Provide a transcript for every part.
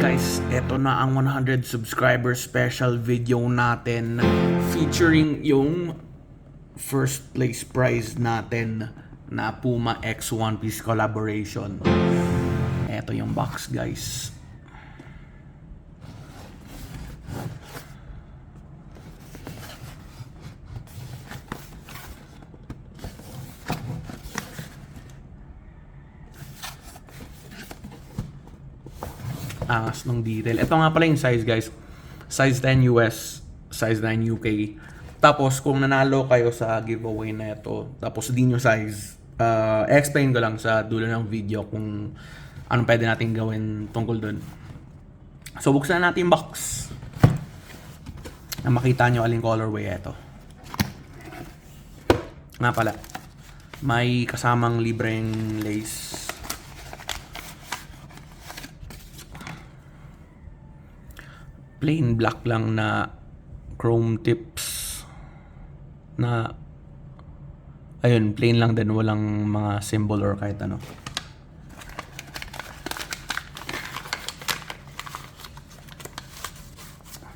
guys, eto na ang 100 subscriber special video natin featuring yung first place prize natin na Puma X One Piece collaboration. Eto yung box guys. Angas ng detail. Ito nga pala yung size guys. Size 10 US, size 9 UK. Tapos kung nanalo kayo sa giveaway na ito, tapos di nyo size, explain ko lang sa dulo ng video kung anong pwede natin gawin tungkol dun. So buksan na natin yung box. Na makita nyo aling colorway ito. Nga pala, may kasamang libreng lace. Plain black lang na chrome tips na ayun, plain lang din, walang mga symbol or kahit ano.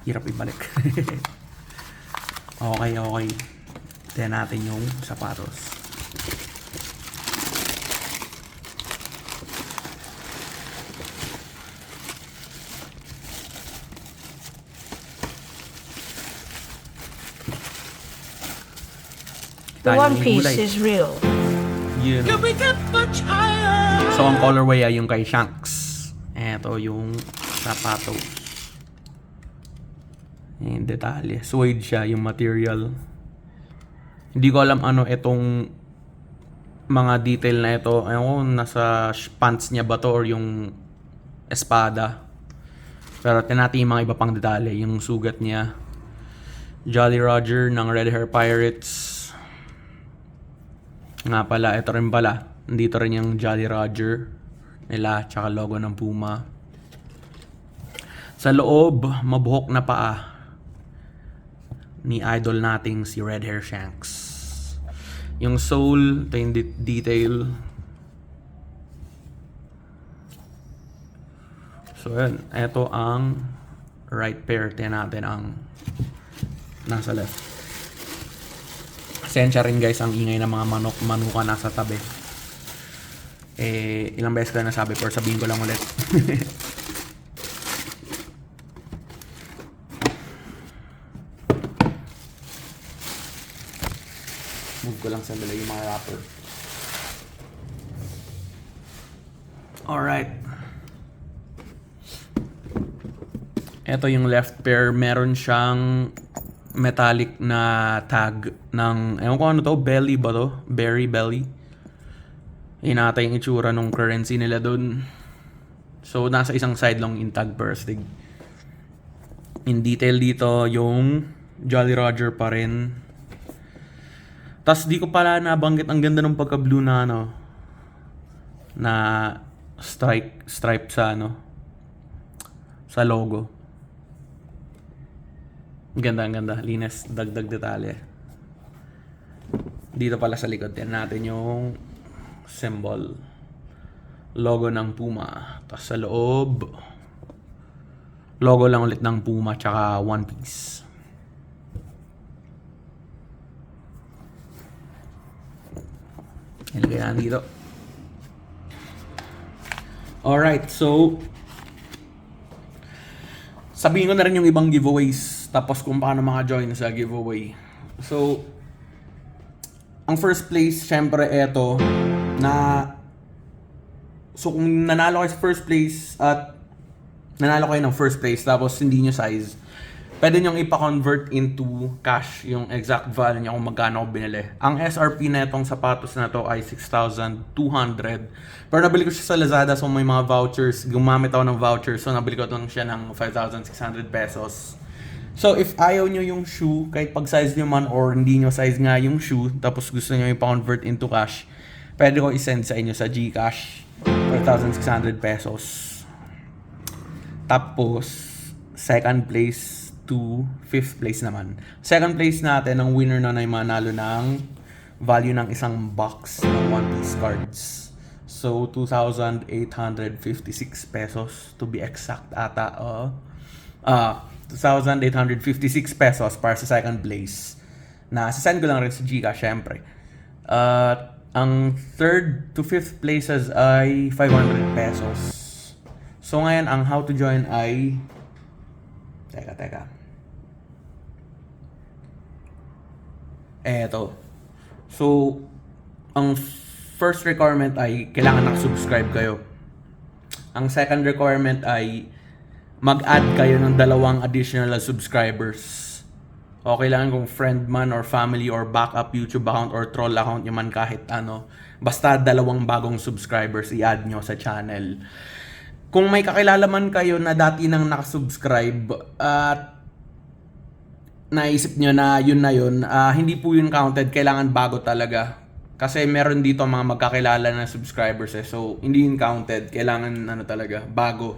Hirap ibalik. Okay. Tignan natin yung sapatos. The One Piece is real. Yun. So ang colorway ay yung kay Shanks. Eto yung sapatos. Yung detalye. Suede siya yung material. Hindi ko alam ano itong mga detail na ito. Ayun ko, nasa pants niya ba to or yung espada. Pero natin yung mga iba pang detalye. Yung sugat niya. Jolly Roger ng Red Hair Pirates. Nga pala, ito rin pala. Nandito rin yung Jolly Roger nila, tsaka logo ng Puma. Sa loob, mabuhok na paa ni idol nating si Red Hair Shanks. Yung sole, ito yung detail. So yun, ito ang right pair. Tingnan natin ang nasa left. Pasensya rin guys ang ingay ng mga manuka nasa tabi. Ilang beses ko na nasabi pero sabihin ko lang ulit. Move ko lang sandali yung mga wrapper. Alright. Ito yung left pair. Meron siyang metallic na tag ng, ewan ko ano to, belly ba to? Berry belly. Hinata yung itsura ng currency nila dun. So, nasa isang side lang in tag per astig. In detail dito, yung Jolly Roger pa rin. Tas di ko pala nabanggit, ang ganda ng pagka-blue na ano, na stripe sa ano, sa logo. Ganda. Linis. Dagdag detalye. Dito pala sa likod. Yan natin yung symbol. Logo ng Puma. Tapos sa loob, logo lang ulit ng Puma tsaka One Piece. Ilagay na dito. Alright, so sabihin ko na rin yung ibang giveaways. Tapos kung paano maka-join sa giveaway. So, ang first place, syempre, eto, so kung nanalo kayo sa first place at nanalo kayo ng first place, tapos hindi nyo size, pwede nyo ipa-convert into cash yung exact value nyo kung magkano ko binili. Ang SRP na itong sapatos na to ay 6,200. Pero nabili ko siya sa Lazada, so may mga vouchers. Gumamit ako ng vouchers, so nabili ko lang siya ng 5,600 pesos. So, if ayaw nyo yung shoe, kahit pag size nyo man or hindi nyo size nga yung shoe, tapos gusto nyo ipa-convert into cash, pwede ko i-send sa inyo sa GCash, 5,600 pesos. Tapos, second place to fifth place naman. Second place natin, ang winner na ay manalo ng value ng isang box ng One Piece cards. So, 2,856 pesos to be exact ata. 2,856 pesos para sa second place. Na sasend ko lang rin sa Gcash, syempre. Ang third to fifth places ay 500 pesos. So, ngayon, ang how to join ay... Teka. Eto. So, ang first requirement ay kailangan nakasubscribe kayo. Ang second requirement ay mag-add kayo ng 2 additional subscribers. Okay lang kung friend man or family or backup YouTube account or troll account nyo man kahit ano. Basta 2 bagong subscribers i-add nyo sa channel. Kung may kakilala man kayo na dati nang nakasubscribe at naisip nyo na yun, hindi po yun counted. Kailangan bago talaga. Kasi meron dito mga magkakilala na subscribers So, hindi yun counted. Kailangan talaga, bago.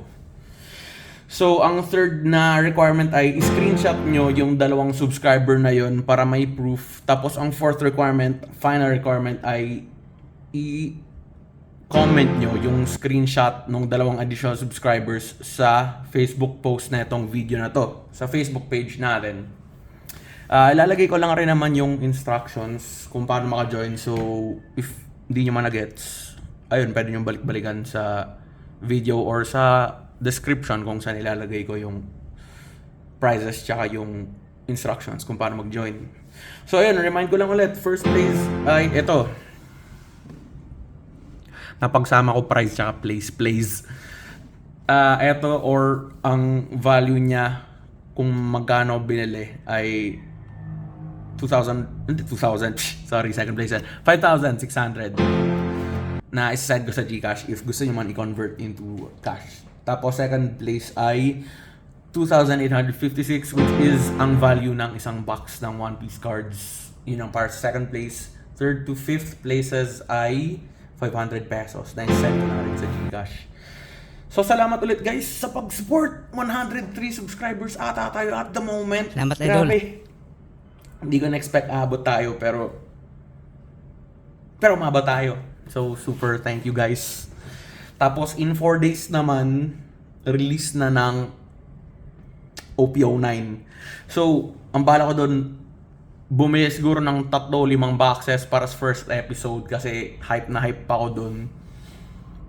So, ang third na requirement ay screenshot nyo yung 2 subscriber na yun para may proof. Tapos, ang fourth requirement, final requirement ay i-comment nyo yung screenshot ng 2 additional subscribers sa Facebook post na itong video na to. Sa Facebook page natin. Ilalagay ko lang rin naman yung instructions kung paano maka-join. So, if hindi nyo man na-gets, ayun, pwede nyo balik-balikan sa video or sa description kung saan ilalagay ko yung prizes tsaka yung instructions kung paano mag-join. So, ayun, remind ko lang ulit, first place ay ito. Napagsama ko prize tsaka place. Ito or ang value niya kung magkano binili ay 5,600 na isa-send ko sa Gcash if gusto nyo man i-convert into cash. Tapos second place ay 2,856 which is ang value ng isang box ng One Piece cards. Yun ang para sa second place. Third to fifth places ay 500 pesos na isa-send ko na rin sa Gcash. So salamat ulit guys sa pag-support. 103 subscribers ata tayo at the moment. Salamat idol. Grabe. Hindi ko na-expect abot tayo pero umabot tayo. So super thank you guys. Tapos in 4 days naman release na ng OP09. So ang bala ko doon bumili siguro ng 3-5 boxes para sa first episode kasi hype na hype pa ako doon.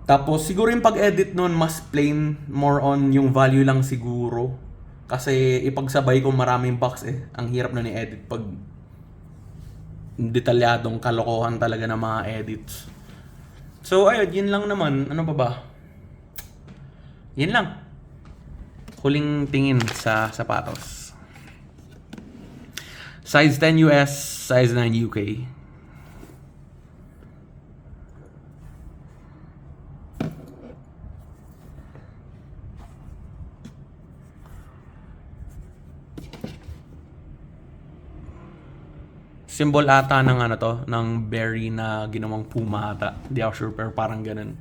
Tapos siguro yung pag-edit nun mas plain, more on yung value lang siguro. Kasi ipagsabay ko maraming box Ang hirap na ni-edit pag detalyadong kalokohan talaga ng mga edits. So ayun, yun lang naman. Ano pa ba? Yun lang. Huling tingin sa sapatos. Size 10 US, size 9 UK. Symbol ata ng ng berry na ginawang puma ata. Hindi ako sure pero parang ganun.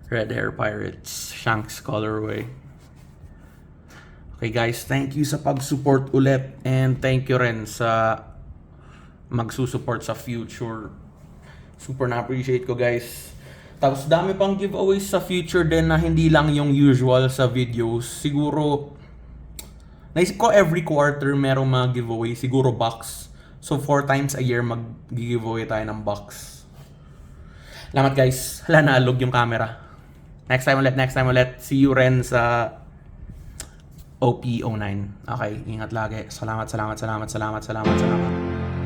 Red Hair Pirates, Shanks colorway. Okay guys, thank you sa pag-support ulit and thank you rin sa magsusupport sa future. Super na-appreciate ko guys. Tapos dami pang giveaways sa future din na hindi lang yung usual sa videos. Siguro naisip ko every quarter merong mga giveaway, siguro box. So 4 times a year mag-giveaway tayo ng box. Salamat guys. Hala, naalog yung camera. Next time ulit. See you rin sa OP09. Okay, ingat lagi. Salamat.